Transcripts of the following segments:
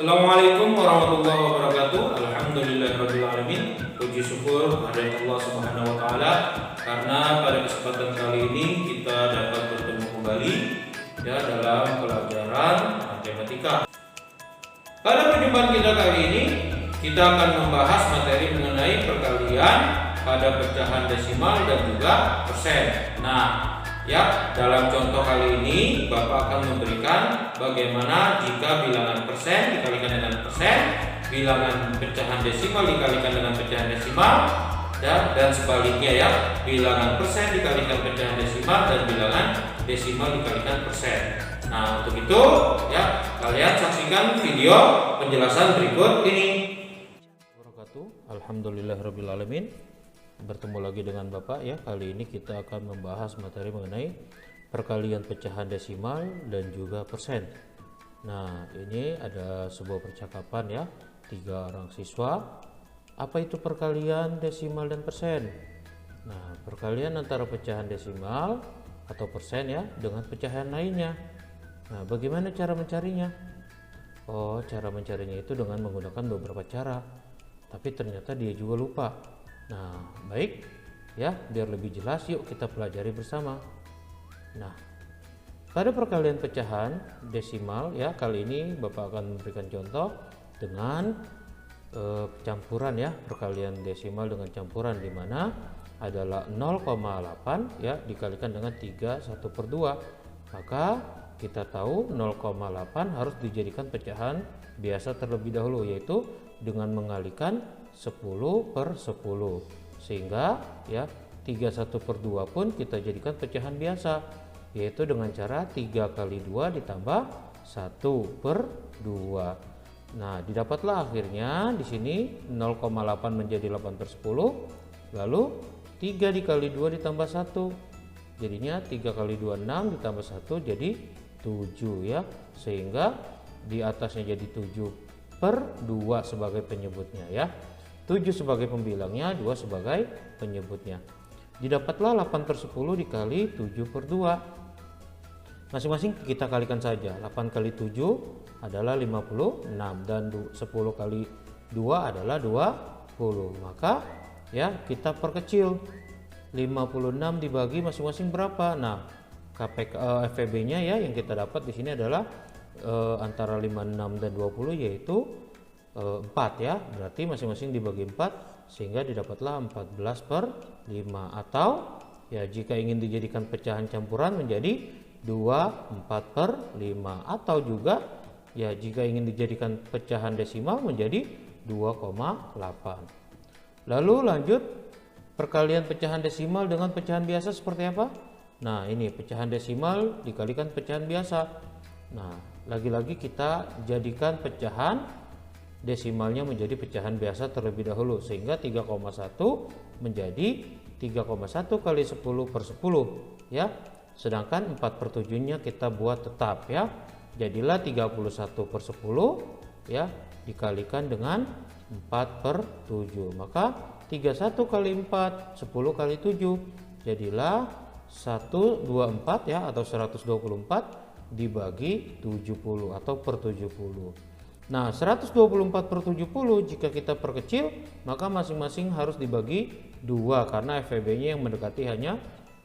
Assalamualaikum warahmatullahi wabarakatuh. Alhamdulillahirabbil alamin. Puji syukur kehadirat Allah Subhanahu wa taala karena pada kesempatan kali ini kita dapat bertemu kembali ya dalam pelajaran matematika. Pada perjumpaan kita kali ini kita akan membahas materi mengenai perkalian pada pecahan desimal dan juga persen. Nah, ya, dalam contoh kali ini Bapak akan memberikan bagaimana jika bilangan persen dikalikan dengan persen, bilangan pecahan desimal dikalikan dengan pecahan desimal, dan sebaliknya ya, bilangan persen dikalikan pecahan desimal dan bilangan desimal dikalikan persen. Nah, untuk itu ya, kalian saksikan video penjelasan berikut ini. Alhamdulillahirabbil alamin. Bertemu lagi dengan Bapak ya. Kali ini kita akan membahas materi mengenai perkalian pecahan desimal dan juga persen. Nah, ini ada sebuah percakapan ya, 3 orang siswa. Apa itu perkalian desimal dan persen? Nah, perkalian antara pecahan desimal atau persen ya dengan pecahan lainnya. Nah, bagaimana cara mencarinya? Oh, cara mencarinya itu dengan menggunakan beberapa cara. Tapi ternyata dia juga lupa. Nah, baik ya, biar lebih jelas yuk kita pelajari bersama. Nah, pada perkalian pecahan desimal ya, kali ini Bapak akan memberikan contoh dengan campuran ya, perkalian desimal dengan campuran, di mana adalah 0,8 ya dikalikan dengan 3/1/2. Maka kita tahu 0,8 harus dijadikan pecahan biasa terlebih dahulu, yaitu dengan mengalikan 10/10, sehingga ya 3/1/2 pun kita jadikan pecahan biasa, yaitu dengan cara 3 kali 2 ditambah 1/2. Nah, didapatlah akhirnya di sini 0,8 menjadi 8/10, lalu 3 dikali 2 ditambah 1, jadinya 3 kali 2 6 ditambah 1 jadi 7 ya, sehingga di atasnya jadi 7/2 sebagai penyebutnya ya. 7 sebagai pembilangnya, 2 sebagai penyebutnya. Didapatlah 8/10 dikali 7/2. Masing-masing kita kalikan saja. 8 kali 7 adalah 56 dan 10 kali 2 adalah 20. Maka ya kita perkecil. 56 dibagi masing-masing berapa? Nah, FEB-nya ya yang kita dapat di sini adalah antara 56 dan 20, yaitu 4 ya, berarti masing-masing dibagi 4 sehingga didapatlah 14/5, atau ya jika ingin dijadikan pecahan campuran menjadi 24/5, atau juga ya jika ingin dijadikan pecahan desimal menjadi 2,8. Lalu lanjut, perkalian pecahan desimal dengan pecahan biasa seperti apa? Nah, ini pecahan desimal dikalikan pecahan biasa. Nah, lagi-lagi kita jadikan pecahan desimalnya menjadi pecahan biasa terlebih dahulu, sehingga 3,1 menjadi 3,1 kali 10/10 ya. Sedangkan 4/7-nya kita buat tetap ya. Jadilah 31/10 ya dikalikan dengan 4/7. Maka 31 kali 4 10 kali 7 jadilah 124 ya, atau 124 dibagi 70 atau per 70. Nah, 124/70 jika kita perkecil maka masing-masing harus dibagi 2 karena FEB-nya yang mendekati hanya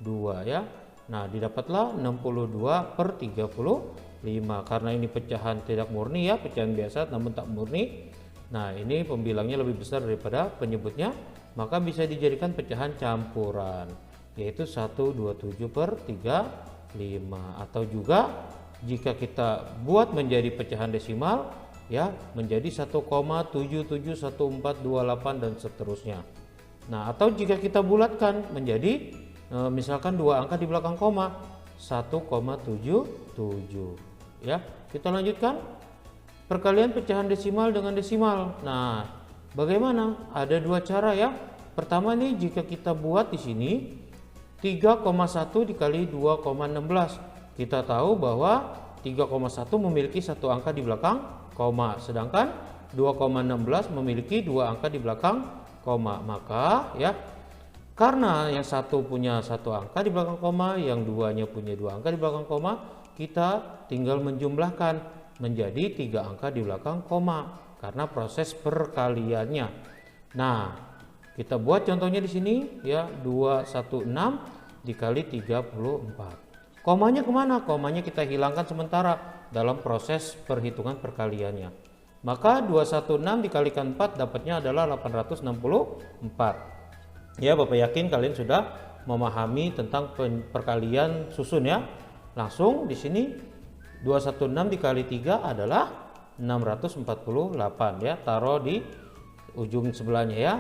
2 ya. Nah, didapatlah 62/35 karena ini pecahan tidak murni ya, pecahan biasa namun tak murni. Nah, ini pembilangnya lebih besar daripada penyebutnya, maka bisa dijadikan pecahan campuran, yaitu 127/35, atau juga jika kita buat menjadi pecahan desimal ya menjadi 1,771428 dan seterusnya. Nah, atau jika kita bulatkan menjadi misalkan 2 angka di belakang koma, 1,77 ya. Kita lanjutkan perkalian pecahan desimal dengan desimal. Nah, bagaimana? Ada 2 cara ya. Pertama nih, jika kita buat di sini 3,1 dikali 2,16. Kita tahu bahwa 3,1 memiliki 1 angka di belakang koma, sedangkan 2,16 memiliki 2 angka di belakang koma. Maka ya, karena yang satu punya 1 angka di belakang koma, yang duanya punya 2 angka di belakang koma, kita tinggal menjumlahkan menjadi 3 angka di belakang koma karena proses perkaliannya. Nah, kita buat contohnya di sini ya, 216 dikali 34. Komanya kemana? Komanya kita hilangkan sementara dalam proses perhitungan perkaliannya. Maka 216 dikalikan 4 dapatnya adalah 864. Ya, Bapak yakin kalian sudah memahami tentang perkalian susun ya. Langsung di sini 216 dikali 3 adalah 648 ya. Taruh di ujung sebelahnya ya.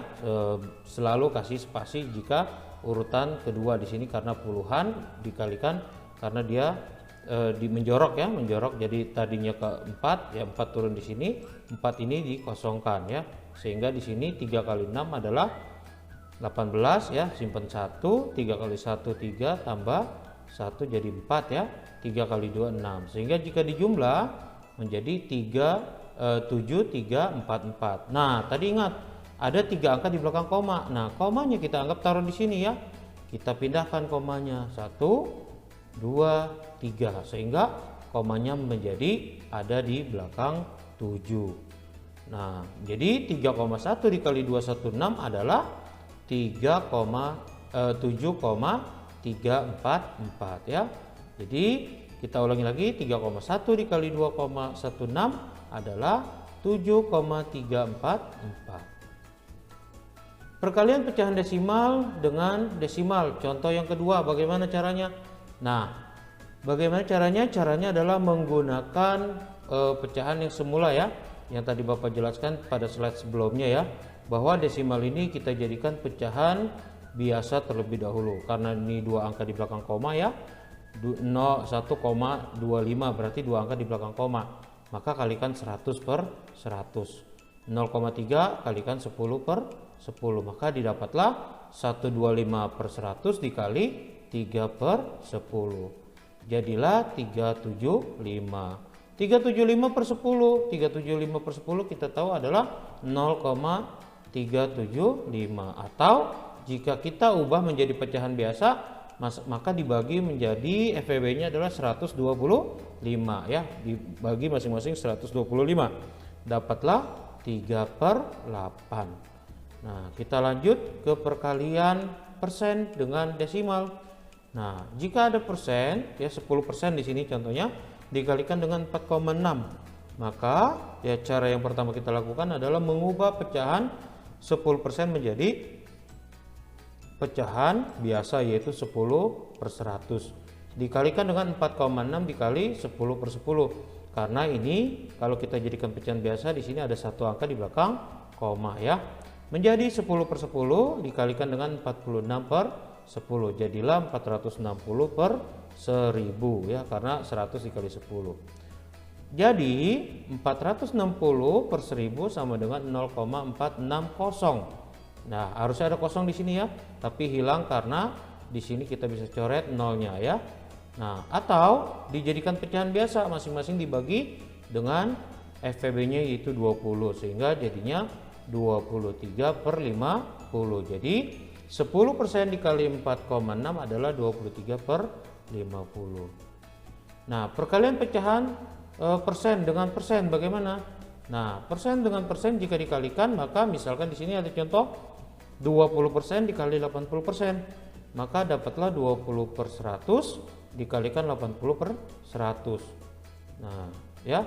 Selalu kasih spasi jika urutan kedua di sini karena puluhan dikalikan karena dia menjorok ya, menjorok. Jadi tadinya ke 4 ya, 4 turun di sini, 4 ini dikosongkan ya. Sehingga di sini 3 kali 6 adalah 18 ya, simpan 1, 3 kali 1 3 tambah 1 jadi 4 ya, 3 kali 2 6. Sehingga jika dijumlah menjadi 7 3 4 4. Nah, tadi ingat ada 3 angka di belakang koma. Nah, komanya kita anggap taruh di sini ya. Kita pindahkan komanya 1 2 3 sehingga komanya menjadi ada di belakang 7. Nah, jadi 3,1 dikali 216 adalah 7,344 ya. Jadi kita ulangi lagi, 3,1 dikali 2,16 adalah 7,344. Perkalian pecahan desimal dengan desimal. Contoh yang kedua, bagaimana caranya? Nah, bagaimana caranya? Caranya adalah menggunakan pecahan yang semula ya, yang tadi Bapak jelaskan pada slide sebelumnya ya, bahwa desimal ini kita jadikan pecahan biasa terlebih dahulu karena ini 2 angka di belakang koma ya. 1,25 berarti 2 angka di belakang koma, maka kalikan 100 per 100. 0,3 kalikan 10 per 10, maka didapatlah 125 per 100 dikali 3 per 10, jadilah 375. 375 per 10, 375 per 10 kita tahu adalah 0,375, atau jika kita ubah menjadi pecahan biasa maka dibagi menjadi FEB-nya adalah 125 ya, dibagi masing-masing 125, dapatlah 3 per 8. Nah, kita lanjut ke perkalian persen dengan desimal. Nah, jika ada persen ya, 10% di sini contohnya dikalikan dengan 4,6, maka ya cara yang pertama kita lakukan adalah mengubah pecahan 10% menjadi pecahan biasa, yaitu 10 per 100 dikalikan dengan 4,6 dikali 10 per 10, karena ini kalau kita jadikan pecahan biasa di sini ada satu angka di belakang koma ya, menjadi 10 per 10 dikalikan dengan 46 per 10, jadilah 460 per 1000 ya, karena 100 dikali 10. Jadi 460 per 1000 sama dengan 0,460. Nah, harusnya ada kosong di sini ya, tapi hilang karena di sini kita bisa coret nolnya ya. Nah, atau dijadikan pecahan biasa, masing-masing dibagi dengan FVB-nya yaitu 20, sehingga jadinya 23 per 50. Jadi 10% dikali 4,6 adalah 23 per 50. Nah, perkalian pecahan persen dengan persen bagaimana? Nah, persen dengan persen jika dikalikan, maka misalkan di sini ada contoh 20% dikali 80%, maka dapatlah 20 per 100 dikalikan 80 per 100. Nah, ya.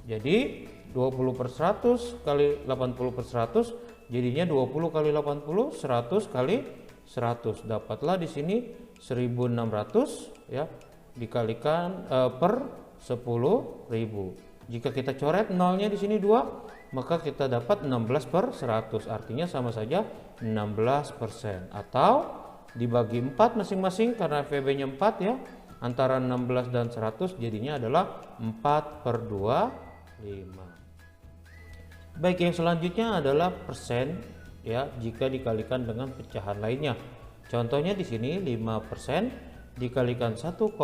Jadi 20 per 100 kali 80 per 100 jadinya 20 kali 80, 100 kali 100. Dapatlah di sini 1600 ya, dikalikan per 10.000. Jika kita coret nolnya di sini 2, maka kita dapat 16 per 100, artinya sama saja 16%, atau dibagi 4 masing-masing karena FEB-nya 4 ya, antara 16 dan 100 jadinya adalah 4 per 25. Baik, yang selanjutnya adalah persen ya, jika dikalikan dengan pecahan lainnya. Contohnya di sini 5% dikalikan 1,2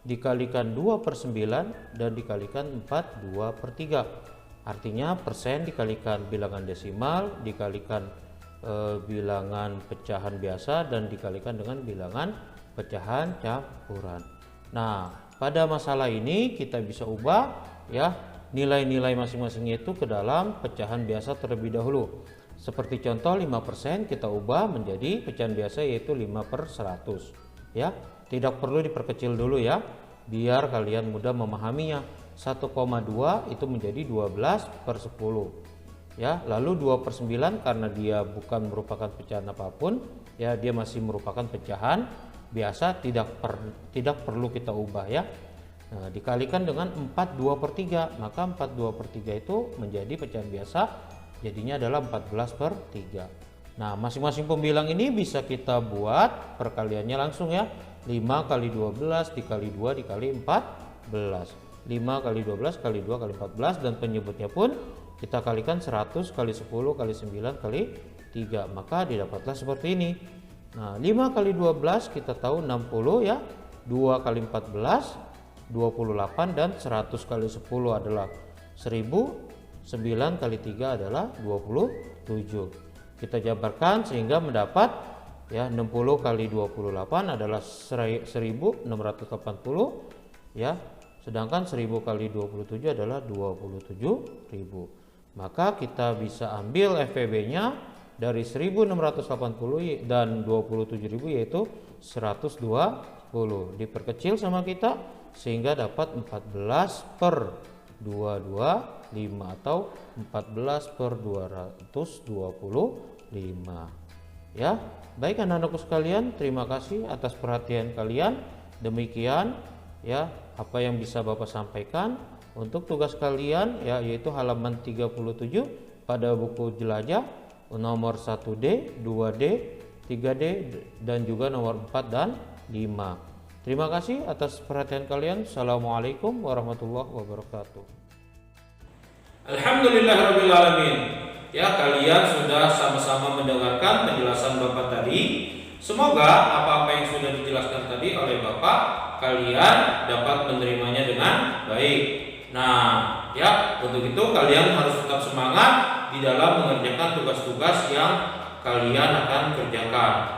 dikalikan 2 per 9 dan dikalikan 4 2 per 3. Artinya persen dikalikan bilangan desimal dikalikan bilangan pecahan biasa dan dikalikan dengan bilangan pecahan campuran. Nah, pada masalah ini kita bisa ubah ya nilai-nilai masing-masingnya itu ke dalam pecahan biasa terlebih dahulu. Seperti contoh 5% kita ubah menjadi pecahan biasa yaitu 5/100 ya. Tidak perlu diperkecil dulu ya, biar kalian mudah memahaminya. 1,2 itu menjadi 12/10 ya. Lalu 2/9 karena dia bukan merupakan pecahan apapun ya, dia masih merupakan pecahan biasa, tidak perlu kita ubah ya. Nah, dikalikan dengan 4/2/3, maka 4/2/3 itu menjadi pecahan biasa, jadinya adalah 14/3. Nah, masing-masing pembilang ini bisa kita buat perkaliannya langsung ya. 5 kali 12 dikali 2 dikali 14. 5 kali 12 kali 2 kali 14, dan penyebutnya pun kita kalikan 100 kali 10 kali 9 kali 3, maka didapatlah seperti ini. Nah, 5 kali 12 kita tahu 60 ya, 2 kali 14 28, dan 100 kali 10 adalah 1000, 9 kali 3 adalah 27. Kita jabarkan sehingga mendapat ya 60 kali 28 adalah 1680 ya, sedangkan 1000 kali 27 adalah 27.000. Maka kita bisa ambil FPB-nya dari 1680 dan 27.000 yaitu 120. Diperkecil sama kita sehingga dapat 14/225 atau 14/225 ya. Baik anak-anakku sekalian, terima kasih atas perhatian kalian. Demikian ya apa yang bisa Bapak sampaikan untuk tugas kalian ya, yaitu halaman 37 pada buku jelajah nomor 1D, 2D, 3D, dan juga nomor 4 dan 5. Terima kasih atas perhatian kalian. Assalamualaikum warahmatullahi wabarakatuh. Alhamdulillahirabbil alamin. Ya, kalian sudah sama-sama mendengarkan penjelasan Bapak tadi. Semoga apa-apa yang sudah dijelaskan tadi oleh Bapak kalian dapat menerimanya dengan baik. Nah, ya, untuk itu kalian harus tetap semangat di dalam mengerjakan tugas-tugas yang kalian akan kerjakan.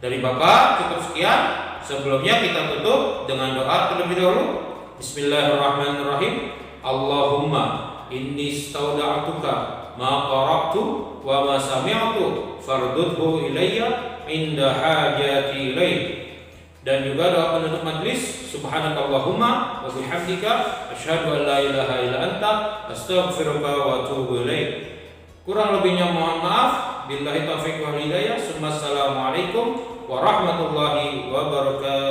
Dari Bapak cukup sekian. Sebelumnya kita tutup dengan doa terlebih dahulu. Bismillahirrahmanirrahim. Allahumma inni stauda'tuka ma qara'tu wa ma sami'tu fardudhu ilayya inda hajati ilaih. Dan juga doa penutup majlis, subhanakallahumma wa bihamdika asyhadu an la ilaha illa anta astaghfiruka wa atubu ilaik. Kurang lebihnya mohon maaf. Billahi taufiq wal hidayah. Assalamualaikum warahmatullahi wabarakatuh.